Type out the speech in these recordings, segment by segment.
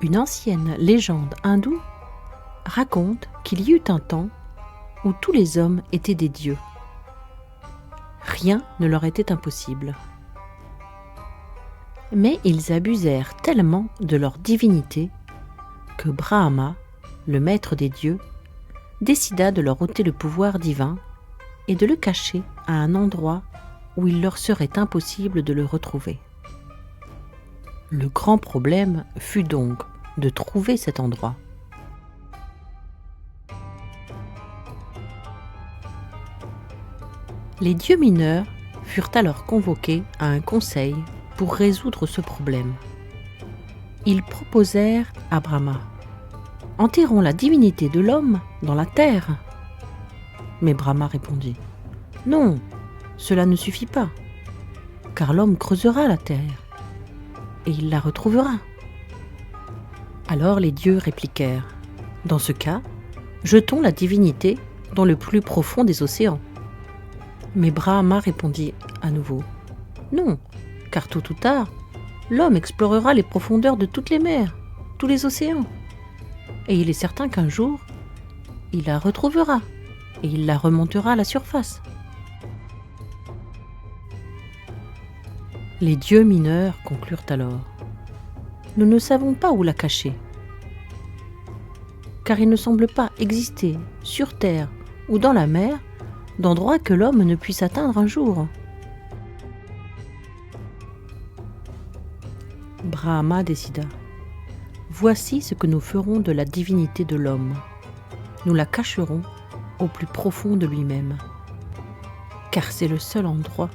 Une ancienne légende hindoue raconte qu'il y eut un temps où tous les hommes étaient des dieux. Rien ne leur était impossible. Mais ils abusèrent tellement de leur divinité que Brahma, le maître des dieux, décida de leur ôter le pouvoir divin et de le cacher à un endroit où il leur serait impossible de le retrouver. Le grand problème fut donc de trouver cet endroit. Les dieux mineurs furent alors convoqués à un conseil pour résoudre ce problème. Ils proposèrent à Brahma : « Enterrons la divinité de l'homme dans la terre. » Mais Brahma répondit : « Non, cela ne suffit pas, car l'homme creusera la terre et il la retrouvera. » Alors les dieux répliquèrent : « Dans ce cas, jetons la divinité dans le plus profond des océans. » Mais Brahma répondit à nouveau : « Non, car tôt ou tard, l'homme explorera les profondeurs de toutes les mers, tous les océans. Et il est certain qu'un jour, il la retrouvera et il la remontera à la surface. » Les dieux mineurs conclurent alors : « Nous ne savons pas où la cacher, car il ne semble pas exister sur terre ou dans la mer d'endroit que l'homme ne puisse atteindre un jour. » Brahma décida : « Voici ce que nous ferons de la divinité de l'homme. Nous la cacherons au plus profond de lui-même, car c'est le seul endroit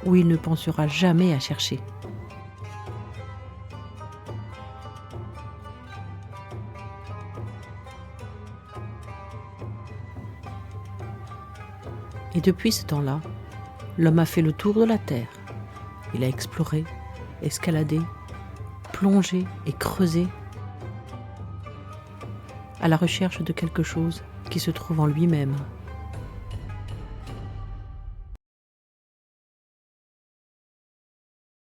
où il ne pensera jamais à chercher. » Et depuis ce temps-là, l'homme a fait le tour de la terre. Il a exploré, escaladé, plongé et creusé à la recherche de quelque chose qui se trouve en lui-même.